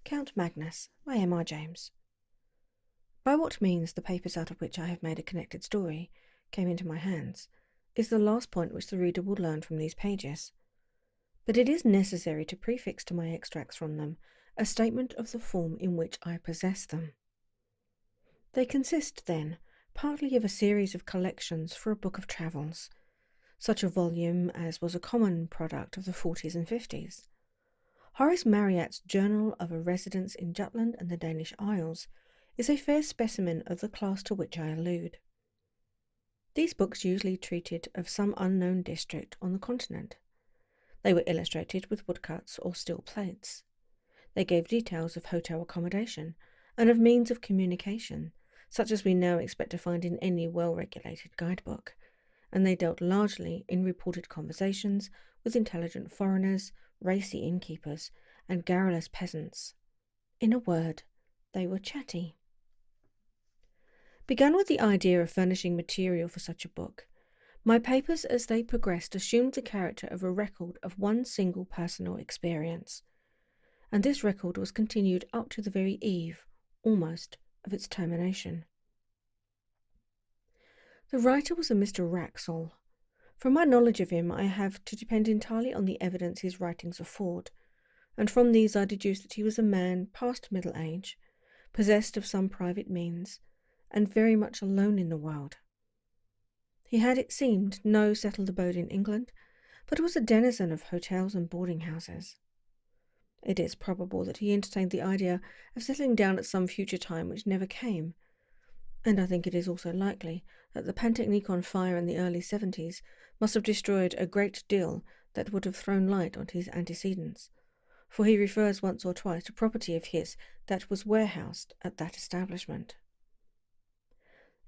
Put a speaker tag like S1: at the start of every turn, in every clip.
S1: Count Magnus by M.R. James. By what means the papers out of which I have made a connected story came into my hands is the last point which the reader will learn from these pages. But it is necessary to prefix to my extracts from them a statement of the form in which I possess them. They consist, then, partly of a series of collections for a book of travels, such a volume as was a common product of the 40s and 50s. Horace Marryat's Journal of a Residence in Jutland and the Danish Isles is a fair specimen of the class to which I allude. These books usually treated of some unknown district on the continent. They were illustrated with woodcuts or still plates. They gave details of hotel accommodation and of means of communication, such as we now expect to find in any well-regulated guidebook, and they dealt largely in reported conversations with intelligent foreigners, racy innkeepers, and garrulous peasants. In a word, they were chatty. Begun with the idea of furnishing material for such a book, my papers as they progressed assumed the character of a record of one single personal experience, and this record was continued up to the very eve, almost, of its termination. The writer was a Mr. Wraxall. From my knowledge of him, I have to depend entirely on the evidence his writings afford, and from these I deduce that he was a man past middle age, possessed of some private means, and very much alone in the world. He had, it seemed, no settled abode in England, but was a denizen of hotels and boarding-houses. It is probable that he entertained the idea of settling down at some future time which never came, and I think it is also likely that the Pantechnicon fire in the early 70s must have destroyed a great deal that would have thrown light on his antecedents, for he refers once or twice to property of his that was warehoused at that establishment.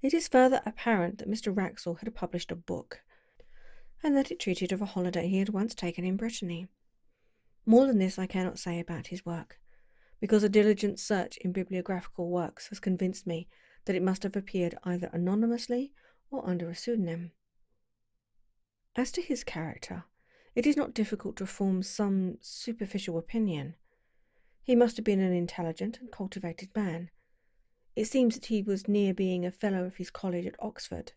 S1: It is further apparent that Mr. Wraxall had published a book, and that it treated of a holiday he had once taken in Brittany. More than this I cannot say about his work, because a diligent search in bibliographical works has convinced me that it must have appeared either anonymously or under a pseudonym. As to his character, it is not difficult to form some superficial opinion. He must have been an intelligent and cultivated man. It seems that he was near being a fellow of his college at Oxford,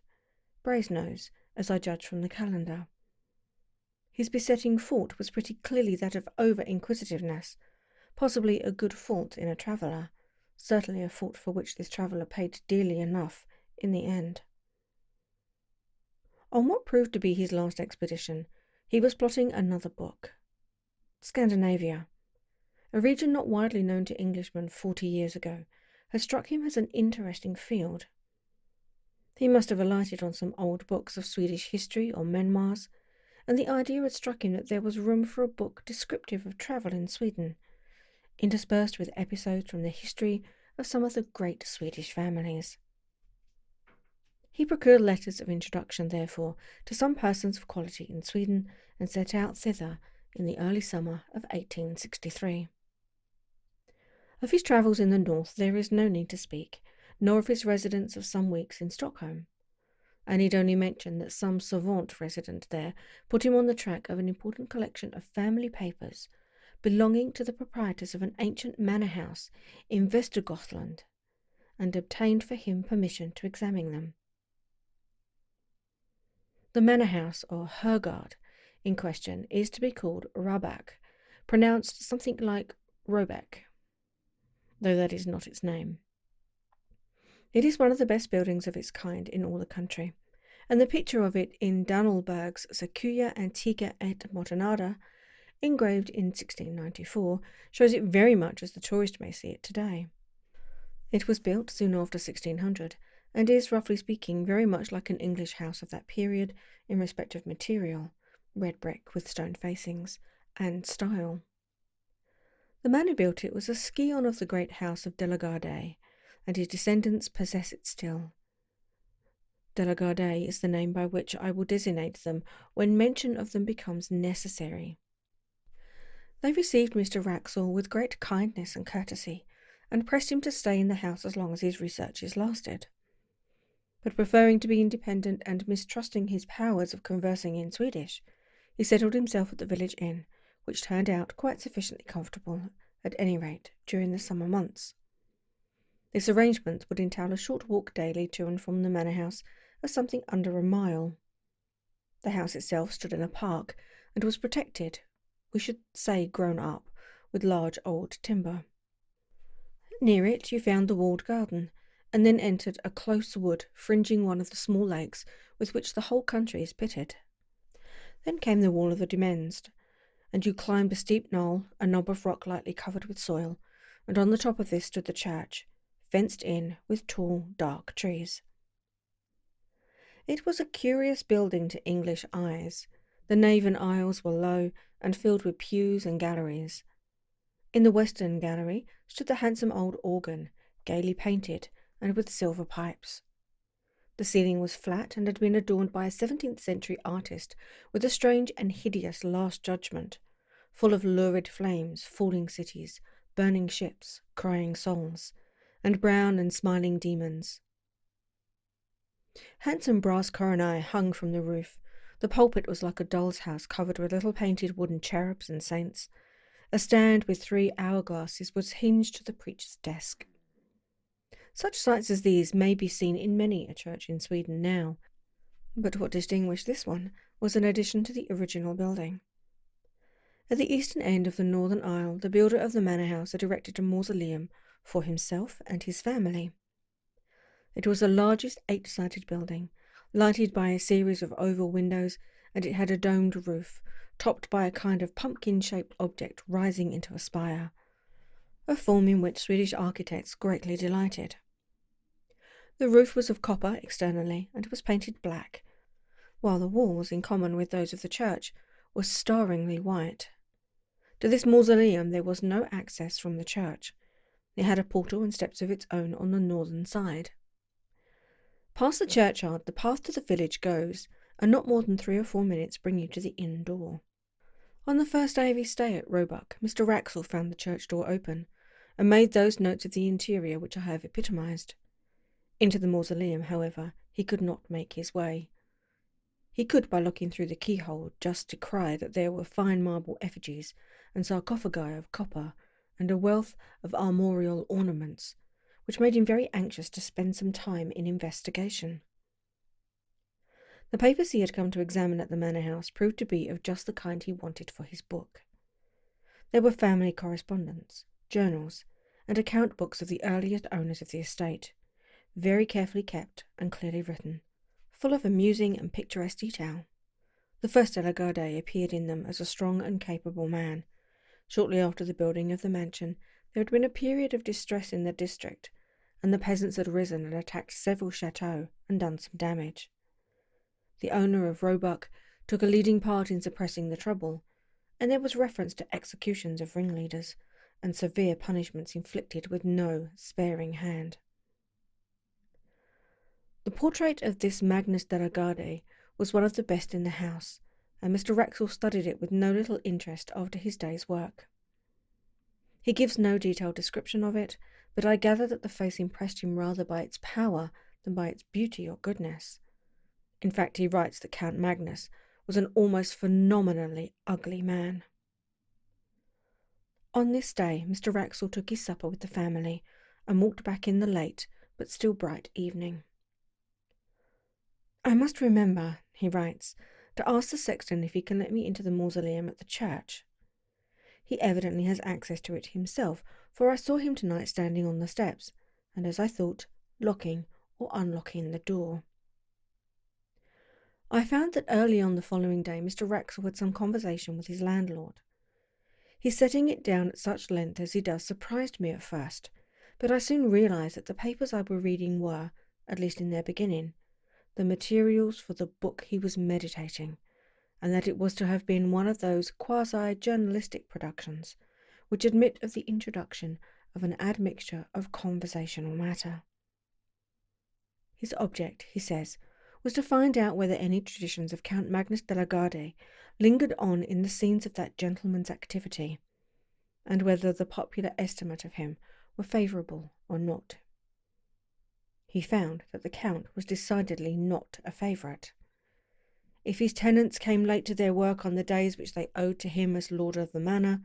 S1: Brasenose, as I judge from the calendar. His besetting fault was pretty clearly that of over-inquisitiveness, possibly a good fault in a traveller, certainly a fault for which this traveller paid dearly enough in the end. On what proved to be his last expedition, he was plotting another book. Scandinavia, a region not widely known to Englishmen 40 years ago, had struck him as an interesting field. He must have alighted on some old books of Swedish history or memoirs, and the idea had struck him that there was room for a book descriptive of travel in Sweden, interspersed with episodes from the history of some of the great Swedish families. He procured letters of introduction, therefore, to some persons of quality in Sweden, and set out thither in the early summer of 1863. Of his travels in the north there is no need to speak, nor of his residence of some weeks in Stockholm. I need only mention that some savant resident there put him on the track of an important collection of family papers belonging to the proprietors of an ancient manor house in Västergötland, and obtained for him permission to examine them. The manor house, or hergård, in question is to be called Raback, pronounced something like Robeck, though that is not its name. It is one of the best buildings of its kind in all the country, and the picture of it in Dannelberg's Sequoia Antica et Modernada, engraved in 1694, shows it very much as the tourist may see it today. It was built soon after 1600, and is, roughly speaking, very much like an English house of that period in respect of material, red brick with stone facings, and style. The man who built it was a scion of the great house of De la Gardie, and his descendants possess it still. De la Gardie is the name by which I will designate them when mention of them becomes necessary. They received Mr. Wraxall with great kindness and courtesy, and pressed him to stay in the house as long as his researches lasted. But preferring to be independent and mistrusting his powers of conversing in Swedish, he settled himself at the village inn, which turned out quite sufficiently comfortable at any rate during the summer months. This arrangement would entail a short walk daily to and from the manor house of something under a mile. The house itself stood in a park and was protected, we should say grown up, with large old timber. Near it you found the walled garden, and then entered a close wood fringing one of the small lakes with which the whole country is pitted. Then came the wall of the demesne, and you climbed a steep knoll, a knob of rock lightly covered with soil, and on the top of this stood the church, fenced in with tall, dark trees. It was a curious building to English eyes. The nave and aisles were low and filled with pews and galleries. In the western gallery stood the handsome old organ, gaily painted and with silver pipes. The ceiling was flat and had been adorned by a 17th century artist with a strange and hideous Last Judgment, full of lurid flames, falling cities, burning ships, crying souls, and brown and smiling demons. Handsome brass coronae hung from the roof. The pulpit was like a doll's house covered with little painted wooden cherubs and saints. A stand with 3 hourglasses was hinged to the preacher's desk. Such sights as these may be seen in many a church in Sweden now, but what distinguished this one was an addition to the original building. At the eastern end of the northern aisle, the builder of the manor house had erected a mausoleum for himself and his family. It was the largest 8-sided building, lighted by a series of oval windows, and it had a domed roof, topped by a kind of pumpkin-shaped object rising into a spire, a form in which Swedish architects greatly delighted. The roof was of copper externally and was painted black, while the walls, in common with those of the church, were staringly white. To this mausoleum there was no access from the church. It had a portal and steps of its own on the northern side. Past the churchyard, the path to the village goes, and not more than 3 or 4 minutes bring you to the inn door. On the first day of his stay at Roebuck, Mr. Wraxall found the church door open, and made those notes of the interior which I have epitomised. Into the mausoleum, however, he could not make his way. He could, by looking through the keyhole, just descry that there were fine marble effigies and sarcophagi of copper, and a wealth of armorial ornaments, which made him very anxious to spend some time in investigation. The papers he had come to examine at the manor house proved to be of just the kind he wanted for his book. There were family correspondence, journals, and account books of the earliest owners of the estate, very carefully kept and clearly written, full of amusing and picturesque detail. The first de la Garde appeared in them as a strong and capable man. Shortly after the building of the mansion, there had been a period of distress in the district, and the peasants had risen and attacked several chateaux and done some damage. The owner of Roebuck took a leading part in suppressing the trouble, and there was reference to executions of ringleaders and severe punishments inflicted with no sparing hand. The portrait of this Magnus de la Garde was one of the best in the house, and Mr. Wraxall studied it with no little interest after his day's work. He gives no detailed description of it, but I gather that the face impressed him rather by its power than by its beauty or goodness. In fact, he writes that Count Magnus was an almost phenomenally ugly man. On this day, Mr. Wraxall took his supper with the family and walked back in the late but still bright evening. "I must remember," he writes, "to ask the sexton if he can let me into the mausoleum at the church. He evidently has access to it himself, for I saw him tonight standing on the steps, and as I thought, locking or unlocking the door." I found that early on the following day Mr. Wraxall had some conversation with his landlord. His setting it down at such length as he does surprised me at first, but I soon realised that the papers I were reading were, at least in their beginning, the materials for the book he was meditating, and that it was to have been one of those quasi-journalistic productions which admit of the introduction of an admixture of conversational matter. His object, he says, was to find out whether any traditions of Count Magnus de la Garde lingered on in the scenes of that gentleman's activity, and whether the popular estimate of him were favourable or not. He found that the Count was decidedly not a favourite. If his tenants came late to their work on the days which they owed to him as lord of the manor,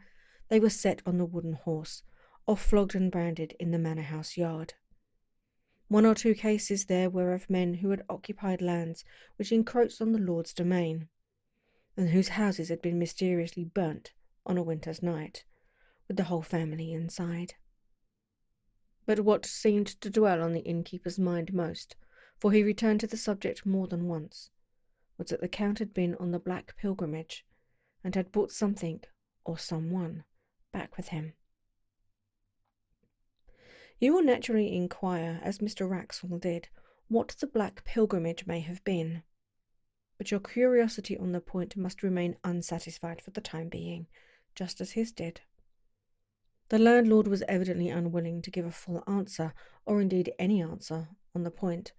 S1: They were set on the wooden horse, or flogged and branded in the manor house yard. One or two cases there were of men who had occupied lands which encroached on the lord's domain, and whose houses had been mysteriously burnt on a winter's night, with the whole family inside. But what seemed to dwell on the innkeeper's mind most, for he returned to the subject more than once, was that the Count had been on the Black Pilgrimage, and had brought something, or someone, back with him. You will naturally inquire, as Mr. Wraxall did, what the Black Pilgrimage may have been, but your curiosity on the point must remain unsatisfied for the time being, just as his did. The landlord was evidently unwilling to give a full answer, or indeed any answer, on the point,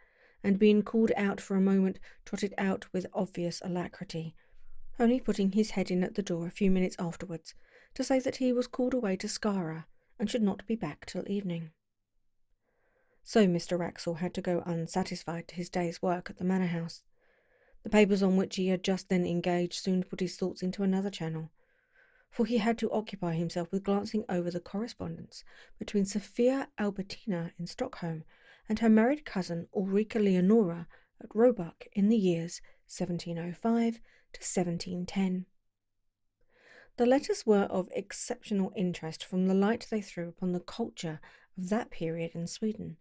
S1: and being called out for a moment, trotted out with obvious alacrity, only putting his head in at the door a few minutes afterwards to say that he was called away to Skara and should not be back till evening. So Mr. Wraxall had to go unsatisfied to his day's work at the manor house. The papers on which he had just then engaged soon put his thoughts into another channel, for he had to occupy himself with glancing over the correspondence between Sophia Albertina in Stockholm and her married cousin Ulrika Leonora at Roebuck in the years 1705 to 1710. The letters were of exceptional interest from the light they threw upon the culture of that period in Sweden,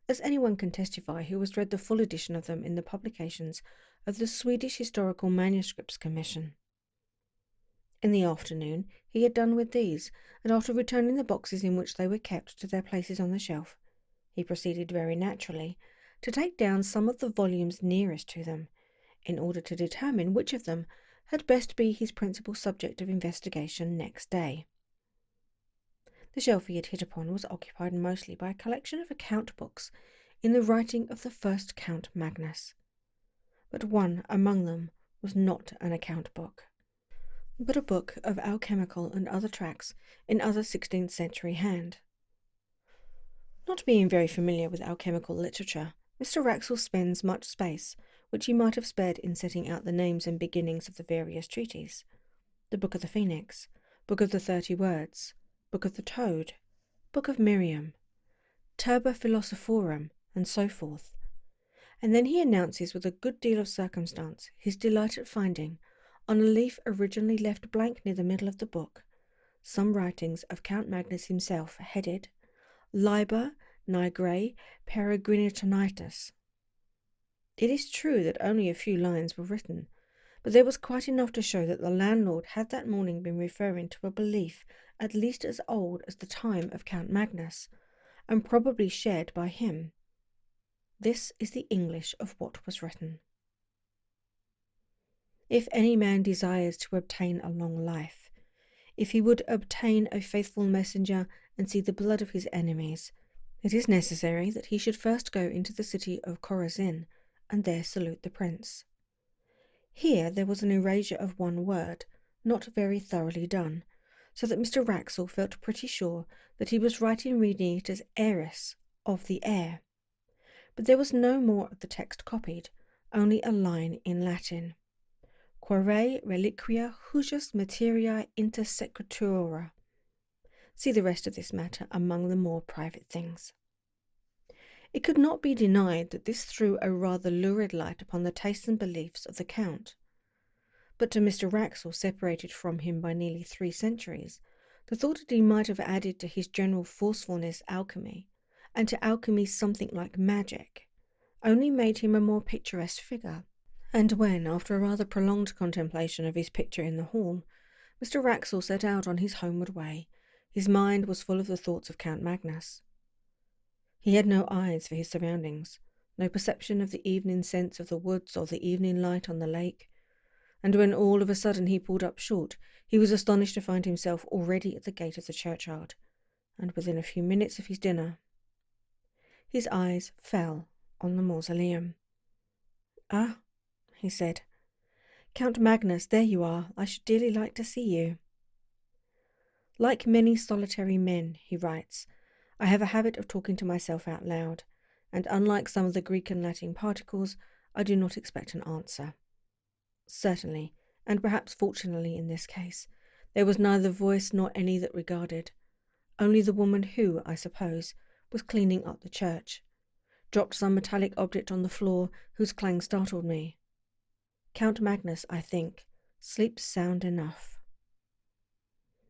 S1: as anyone can testify who has read the full edition of them in the publications of the Swedish Historical Manuscripts Commission. In the afternoon he had done with these, and after returning the boxes in which they were kept to their places on the shelf, he proceeded very naturally to take down some of the volumes nearest to them, in order to determine which of them had best be his principal subject of investigation next day. The shelf he had hit upon was occupied mostly by a collection of account books in the writing of the first Count Magnus, but one among them was not an account book, but a book of alchemical and other tracts in other 16th century hand. Not being very familiar with alchemical literature, Mr. Wraxall spends much space, which he might have spared in setting out the names and beginnings of the various treaties: the Book of the Phoenix, Book of the 30 Words, Book of the Toad, Book of Miriam, Turba Philosophorum, and so forth. And then he announces with a good deal of circumstance his delight at finding, on a leaf originally left blank near the middle of the book, some writings of Count Magnus himself, headed Liber Nigrae Peregrinatonitis. It is true that only a few lines were written, but there was quite enough to show that the landlord had that morning been referring to a belief at least as old as the time of Count Magnus, and probably shared by him. This is the English of what was written. If any man desires to obtain a long life, if he would obtain a faithful messenger and see the blood of his enemies, it is necessary that he should first go into the city of Chorazin and there salute the prince. Here there was an erasure of one word, not very thoroughly done, so that Mr. Wraxall felt pretty sure that he was right in reading it as heiress of the heir. But there was no more of the text copied, only a line in Latin: Quaere reliquia hujus materiae inter sequitura. See the rest of this matter among the more private things. It could not be denied that this threw a rather lurid light upon the tastes and beliefs of the Count. But to Mr. Wraxall, separated from him by nearly 3 centuries, the thought that he might have added to his general forcefulness alchemy, and to alchemy something like magic, only made him a more picturesque figure. And when, after a rather prolonged contemplation of his picture in the hall, Mr. Wraxall set out on his homeward way, his mind was full of the thoughts of Count Magnus. He had no eyes for his surroundings, no perception of the evening scents of the woods or the evening light on the lake, and when all of a sudden he pulled up short, he was astonished to find himself already at the gate of the churchyard, and within a few minutes of his dinner. His eyes fell on the mausoleum. "Ah," he said, "Count Magnus, there you are. I should dearly like to see you." Like many solitary men, he writes, I have a habit of talking to myself out loud, and unlike some of the Greek and Latin particles, I do not expect an answer. Certainly, and perhaps fortunately in this case, There was neither voice nor any that regarded. Only the woman who, I suppose, was cleaning up the church, dropped some metallic object on the floor whose clang startled me. Count Magnus, I think, sleeps sound enough.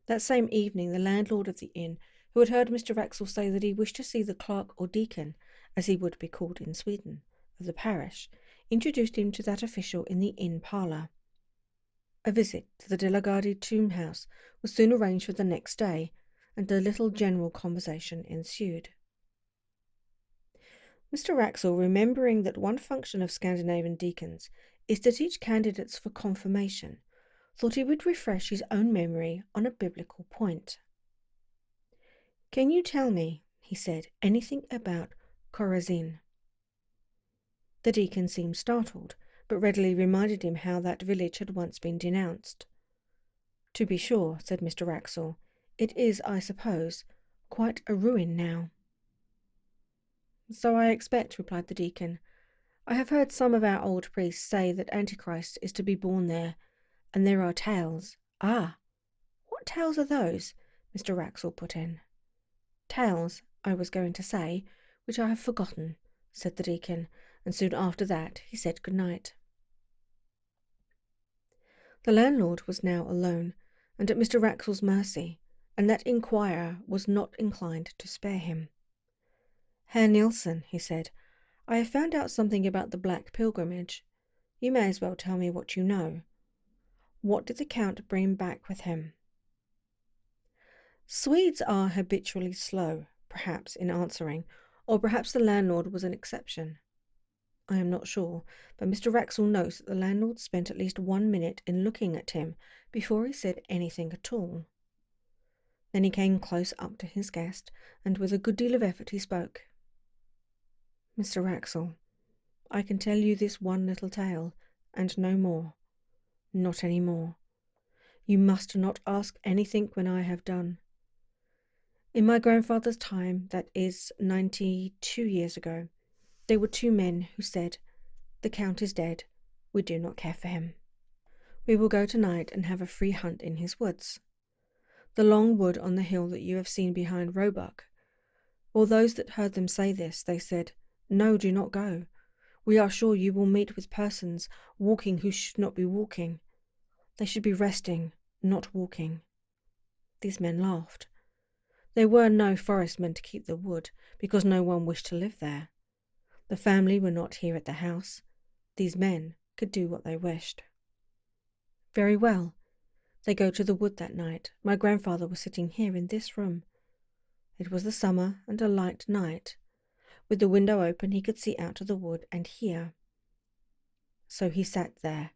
S1: That same evening, the landlord of the inn, who had heard Mr. Wraxall say that he wished to see the clerk or deacon, as he would be called in Sweden, of the parish, introduced him to that official in the inn parlour. A visit to the De la Gardie tomb house was soon arranged for the next day, and a little general conversation ensued. Mr. Wraxall, remembering that one function of Scandinavian deacons is to teach candidates for confirmation, thought he would refresh his own memory on a biblical point. "Can you tell me," he said, "anything about Chorazin?" The deacon seemed startled, but readily reminded him how that village had once been denounced. "To be sure," said Mr. Wraxall, "it is, I suppose, quite a ruin now." "So I expect," replied the deacon. "I have heard some of our old priests say that Antichrist is to be born there, and there are tales." "Ah, what tales are those?" Mr. Wraxall put in. "Tales, I was going to say, which I have forgotten," said the deacon, and soon after that he said good night. The landlord was now alone, and at Mr. Wraxall's mercy, and that inquirer was not inclined to spare him. "Herr Nielsen," he said, "I have found out something about the Black Pilgrimage. You may as well tell me what you know. What did the Count bring back with him?" Swedes are habitually slow, perhaps, in answering, or perhaps the landlord was an exception. I am not sure, but Mr. Wraxall notes that the landlord spent at least 1 minute in looking at him before he said anything at all. Then he came close up to his guest, and with a good deal of effort he spoke. "Mr. Wraxall, I can tell you this one little tale, and no more. Not any more. You must not ask anything when I have done. In my grandfather's time, that is 92 years ago, there were 2 men who said, 'The Count is dead. We do not care for him. We will go tonight and have a free hunt in his woods. The long wood on the hill that you have seen behind Roebuck.' All those that heard them say this, they said, 'No, do not go. We are sure you will meet with persons walking who should not be walking. They should be resting, not walking.' These men laughed. There were no forestmen to keep the wood, because no one wished to live there. The family were not here at the house. These men could do what they wished. Very well. They go to the wood that night. My grandfather was sitting here in this room. It was the summer and a light night. With the window open he could see out of the wood and hear. So he sat there,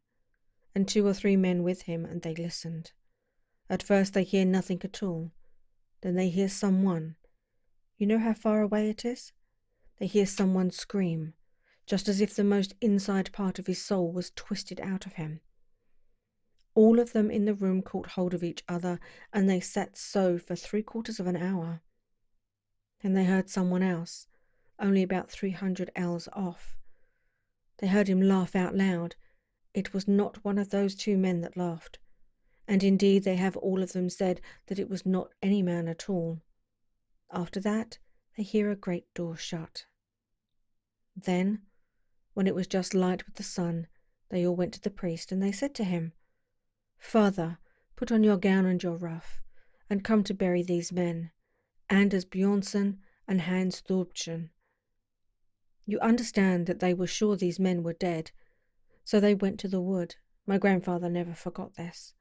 S1: and 2 or 3 men with him, and they listened. At first they hear nothing at all. Then they hear someone. You know how far away it is? They hear someone scream, just as if the most inside part of his soul was twisted out of him. All of them in the room caught hold of each other, and they sat so for 3/4 of an hour. Then they heard someone else, only about 300 ells off. They heard him laugh out loud. It was not one of those 2 men that laughed, and indeed they have all of them said that it was not any man at all. After that, they hear a great door shut. Then, when it was just light with the sun, they all went to the priest, and they said to him, 'Father, put on your gown and your ruff, and come to bury these men, Anders Bjornsson and Hans Thorbjørn.' You understand that they were sure these men were dead, so they went to the wood. My grandfather never forgot this.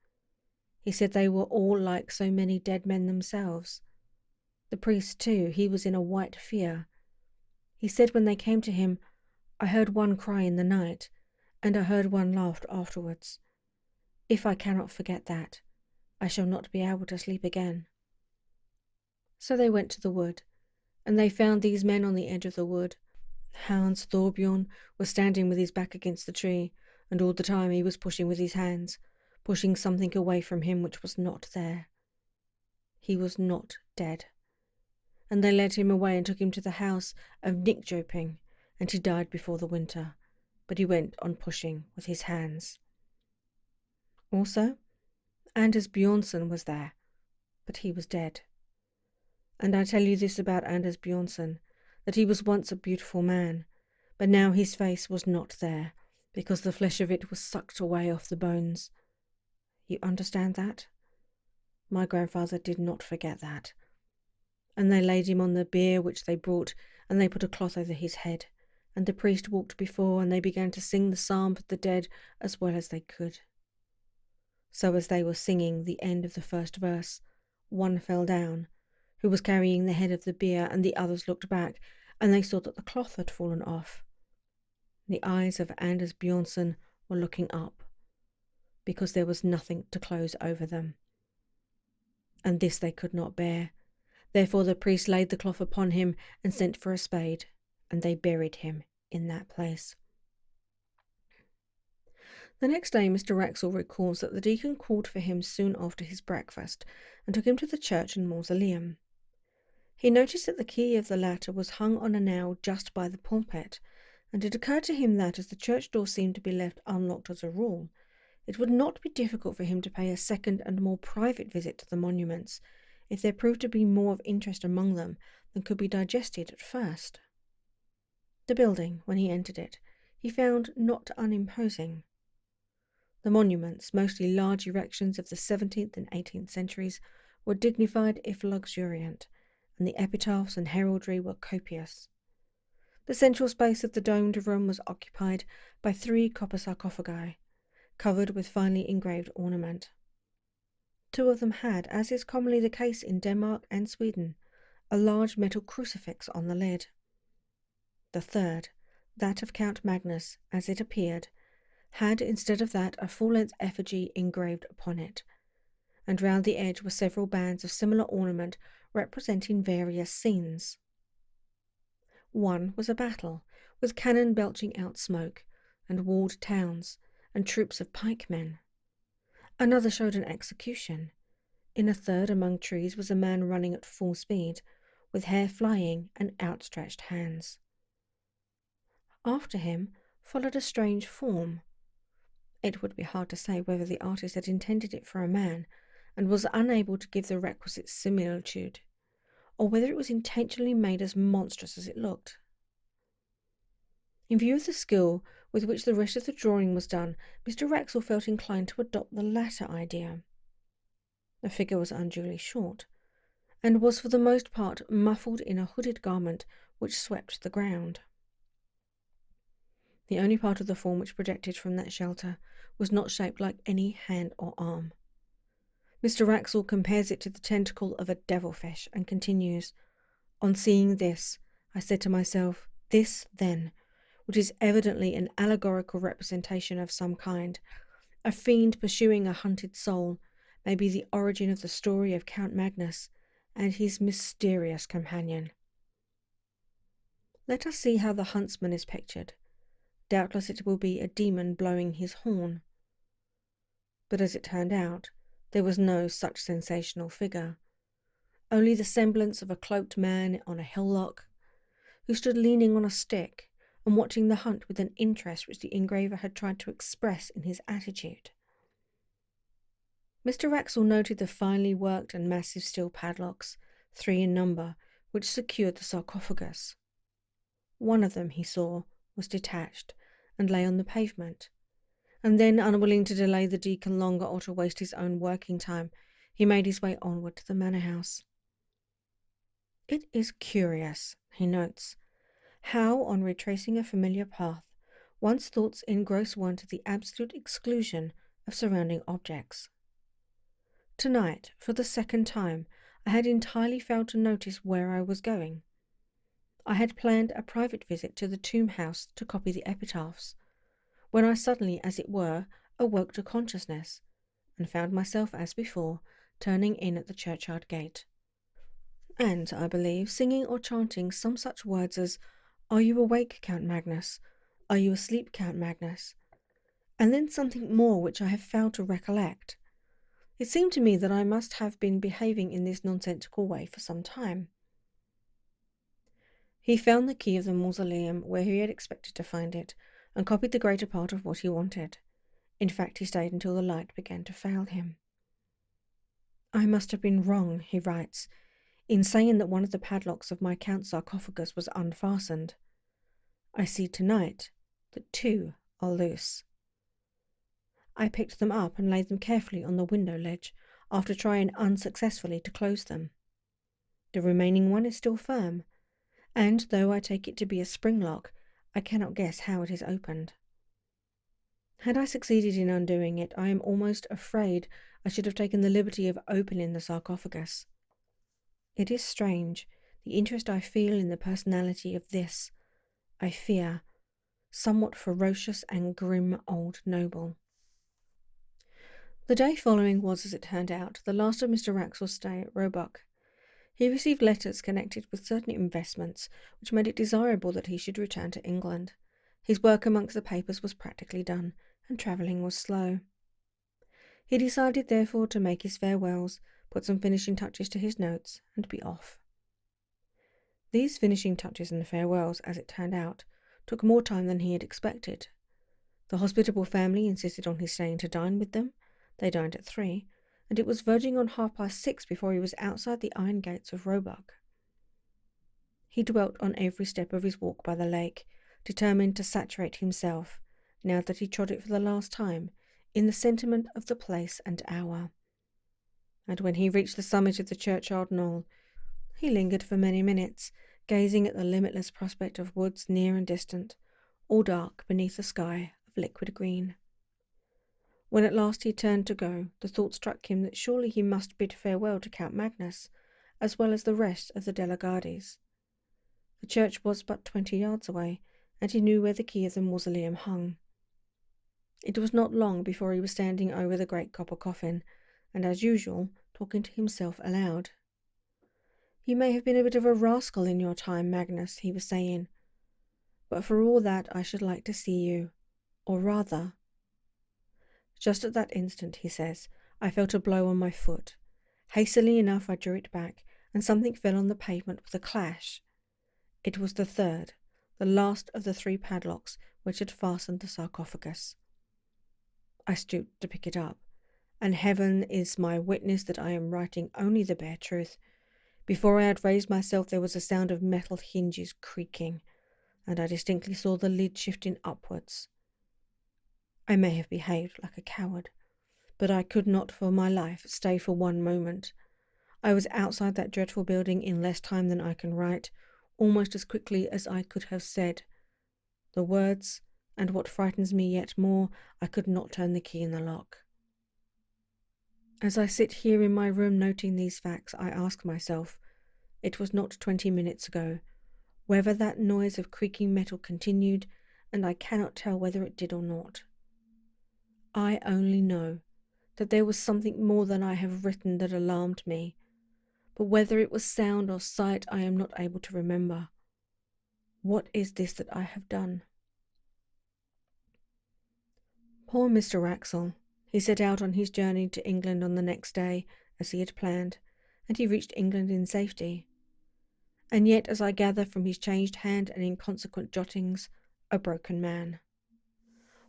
S1: He said they were all like so many dead men themselves. The priest, too, he was in a white fear. He said when they came to him, 'I heard one cry in the night, and I heard one laugh afterwards. If I cannot forget that, I shall not be able to sleep again.' So they went to the wood, and they found these men on the edge of the wood. Hans Thorbjørn was standing with his back against the tree, and all the time he was pushing with his hands, pushing something away from him which was not there. He was not dead. And they led him away and took him to the house of Nycjoping, and he died before the winter, but he went on pushing with his hands. Also, Anders Bjornsson was there, but he was dead. And I tell you this about Anders Bjornsson, that he was once a beautiful man, but now his face was not there, because the flesh of it was sucked away off the bones. You understand that? My grandfather did not forget that. And they laid him on the bier which they brought, and they put a cloth over his head. And the priest walked before, and they began to sing the psalm for the dead as well as they could. So as they were singing the end of the first verse, one fell down, who was carrying the head of the bier, and the others looked back, and they saw that the cloth had fallen off. The eyes of Anders Bjornsson were looking up, because there was nothing to close over them. And this they could not bear. Therefore the priest laid the cloth upon him and sent for a spade, and they buried him in that place. The next day Mr. Wraxall recalls that the deacon called for him soon after his breakfast and took him to the church and mausoleum. He noticed that the key of the latter was hung on a nail just by the pulpit, and it occurred to him that, as the church door seemed to be left unlocked as a rule, it would not be difficult for him to pay a second and more private visit to the monuments, if there proved to be more of interest among them than could be digested at first. The building, when he entered it, he found not unimposing. The monuments, mostly large erections of the 17th and 18th centuries, were dignified if luxuriant, and the epitaphs and heraldry were copious. The central space of the domed room was occupied by 3 copper sarcophagi, covered with finely engraved ornament. 2 of them had, as is commonly the case in Denmark and Sweden, a large metal crucifix on the lid. The third, that of Count Magnus, as it appeared, had instead of that a full-length effigy engraved upon it, and round the edge were several bands of similar ornament representing various scenes. One was a battle, with cannon belching out smoke, and walled towns, and troops of pikemen. Another showed an execution. In a third, among trees, was a man running at full speed, with hair flying and outstretched hands. After him followed a strange form. It would be hard to say whether the artist had intended it for a man, and was unable to give the requisite similitude, or whether it was intentionally made as monstrous as it looked. In view of the skill with which the rest of the drawing was done, Mr. Wraxall felt inclined to adopt the latter idea. The figure was unduly short, and was for the most part muffled in a hooded garment which swept the ground. The only part of the form which projected from that shelter was not shaped like any hand or arm. Mr. Wraxall compares it to the tentacle of a devilfish, and continues, "On seeing this, I said to myself, this, then, which is evidently an allegorical representation of some kind, a fiend pursuing a hunted soul, may be the origin of the story of Count Magnus and his mysterious companion." Let us see how the huntsman is pictured. Doubtless it will be a demon blowing his horn. But as it turned out, there was no such sensational figure, only the semblance of a cloaked man on a hillock, who stood leaning on a stick and watching the hunt with an interest which the engraver had tried to express in his attitude. Mr. Wraxall noted the finely worked and massive steel padlocks, 3 in number, which secured the sarcophagus. One of them, he saw, was detached and lay on the pavement, and then, unwilling to delay the deacon longer or to waste his own working time, he made his way onward to the manor house. It is curious, he notes, how, on retracing a familiar path, one's thoughts engross one to the absolute exclusion of surrounding objects. Tonight, for the second time, I had entirely failed to notice where I was going. I had planned a private visit to the tomb house to copy the epitaphs, when I suddenly, as it were, awoke to consciousness, and found myself, as before, turning in at the churchyard gate, and, I believe, singing or chanting some such words as, "Are you awake, Count Magnus? Are you asleep, Count Magnus?" And then something more which I have failed to recollect. It seemed to me that I must have been behaving in this nonsensical way for some time. He found the key of the mausoleum where he had expected to find it, and copied the greater part of what he wanted. In fact, he stayed until the light began to fail him. I must have been wrong, he writes, in saying that one of the padlocks of my Count's sarcophagus was unfastened. I see tonight that 2 are loose. I picked them up and laid them carefully on the window ledge after trying unsuccessfully to close them. The remaining one is still firm, and though I take it to be a spring lock, I cannot guess how it is opened. Had I succeeded in undoing it, I am almost afraid I should have taken the liberty of opening the sarcophagus. It is strange, the interest I feel in the personality of this, I fear, somewhat ferocious and grim old noble. The day following was, as it turned out, the last of Mr. Wraxall's stay at Roebuck. He received letters connected with certain investments which made it desirable that he should return to England. His work amongst the papers was practically done, and travelling was slow. He decided therefore to make his farewells, put some finishing touches to his notes, and be off. These finishing touches and farewells, as it turned out, took more time than he had expected. The hospitable family insisted on his staying to dine with them. They dined at 3, and it was verging on 6:30 before he was outside the iron gates of Roebuck. He dwelt on every step of his walk by the lake, determined to saturate himself, now that he trod it for the last time, in the sentiment of the place and hour. And when he reached the summit of the churchyard knoll, he lingered for many minutes, gazing at the limitless prospect of woods near and distant, all dark beneath a sky of liquid green. When at last he turned to go, the thought struck him that surely he must bid farewell to Count Magnus, as well as the rest of the De la Gardies. The church was but 20 yards away, and he knew where the key of the mausoleum hung. It was not long before he was standing over the great copper coffin, and as usual, talking to himself aloud. "You may have been a bit of a rascal in your time, Magnus," he was saying, "but for all that I should like to see you, or rather—" Just at that instant, he says, I felt a blow on my foot. Hastily enough I drew it back, and something fell on the pavement with a clash. It was the third, the last of the 3 padlocks which had fastened the sarcophagus. I stooped to pick it up, and heaven is my witness that I am writing only the bare truth. Before I had raised myself there was a sound of metal hinges creaking, and I distinctly saw the lid shifting upwards. I may have behaved like a coward, but I could not for my life stay for one moment. I was outside that dreadful building in less time than I can write, almost as quickly as I could have said the words, and what frightens me yet more, I could not turn the key in the lock. As I sit here in my room noting these facts, I ask myself, it was not 20 minutes ago, whether that noise of creaking metal continued, and I cannot tell whether it did or not. I only know that there was something more than I have written that alarmed me, but whether it was sound or sight I am not able to remember. What is this that I have done? Poor Mr. Wraxall. He set out on his journey to England on the next day, as he had planned, and he reached England in safety. And yet, as I gather from his changed hand and inconsequent jottings, a broken man.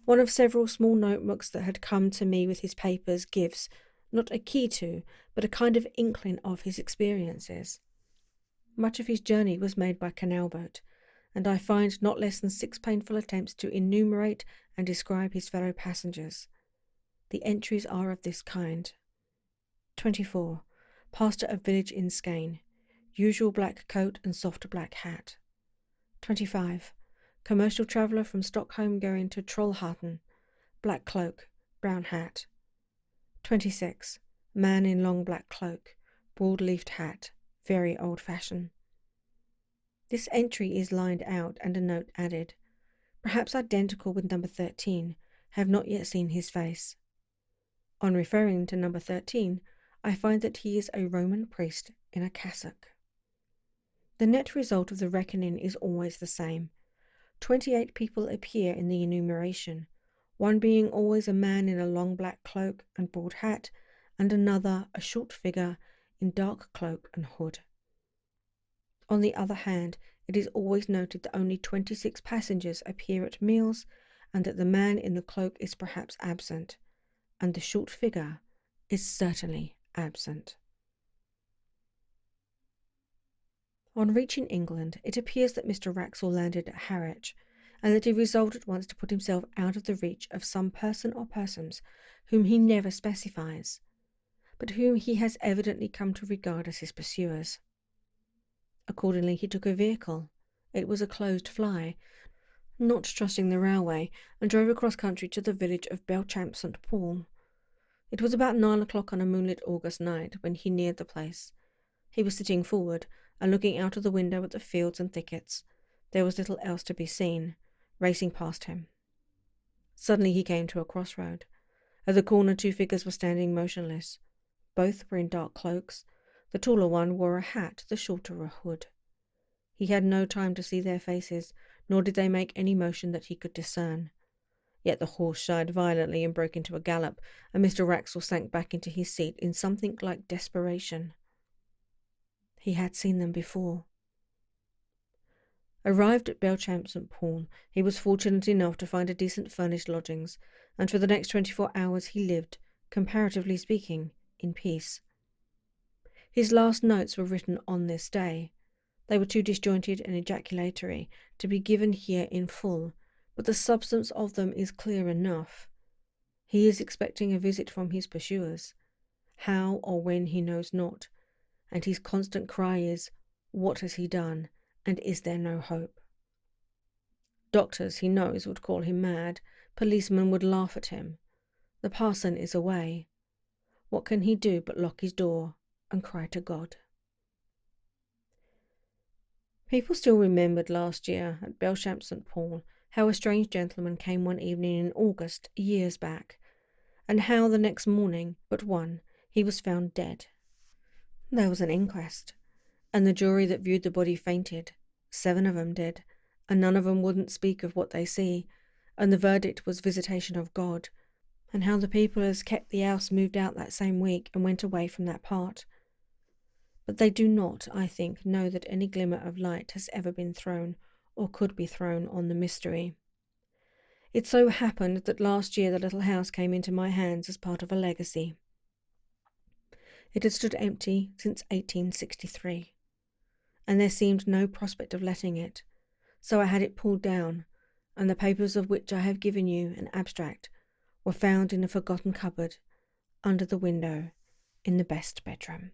S1: One of several small notebooks that had come to me with his papers gives, not a key to, but a kind of inkling of his experiences. Much of his journey was made by canal boat, and I find not less than 6 painful attempts to enumerate and describe his fellow passengers. The entries are of this kind. 24. Pastor of village in Skane. Usual black coat and soft black hat. 25. Commercial traveller from Stockholm going to Trollhättan. Black cloak, brown hat. 26. Man in long black cloak, broad-leafed hat, very old-fashioned. This entry is lined out and a note added. Perhaps identical with number 13, have not yet seen his face. On referring to number 13, I find that he is a Roman priest in a cassock. The net result of the reckoning is always the same. 28 people appear in the enumeration, one being always a man in a long black cloak and broad hat, and another a short figure in dark cloak and hood. On the other hand, it is always noted that only 26 passengers appear at meals, and that the man in the cloak is perhaps absent, and the short figure is certainly absent. On reaching England, it appears that Mr. Wraxall landed at Harwich, and that he resolved at once to put himself out of the reach of some person or persons whom he never specifies, but whom he has evidently come to regard as his pursuers. Accordingly, he took a vehicle. It was a closed fly, not trusting the railway, and drove across country to the village of Belchamp St. Paul. It was about 9 o'clock on a moonlit August night when he neared the place. He was sitting forward and looking out of the window at the fields and thickets. There was little else to be seen, racing past him. Suddenly he came to a crossroad. At the corner 2 figures were standing motionless. Both were in dark cloaks. The taller one wore a hat, the shorter a hood. He had no time to see their faces, nor did they make any motion that he could discern. Yet the horse shied violently and broke into a gallop, and Mr. Wraxall sank back into his seat in something like desperation. He had seen them before. Arrived at Belchamp St. Paul, he was fortunate enough to find a decent furnished lodgings, and for the next 24 hours he lived, comparatively speaking, in peace. His last notes were written on this day. They were too disjointed and ejaculatory to be given here in full, but the substance of them is clear enough. He is expecting a visit from his pursuers. How or when he knows not, and his constant cry is, "What has he done, and is there no hope?" Doctors, he knows, would call him mad. Policemen would laugh at him. The parson is away. What can he do but lock his door and cry to God? People still remembered last year at Belchamp St. Paul how a strange gentleman came one evening in August, years back, and how the next morning, but one, he was found dead. There was an inquest, and the jury that viewed the body fainted. 7 of them did, and none of them wouldn't speak of what they see, and the verdict was visitation of God, and how the people as kept the house moved out that same week and went away from that part. But they do not, I think, know that any glimmer of light has ever been thrown, or could be thrown, on the mystery. It so happened that last year the little house came into my hands as part of a legacy. It had stood empty since 1863, and there seemed no prospect of letting it, so I had it pulled down, and the papers of which I have given you an abstract were found in a forgotten cupboard under the window in the best bedroom.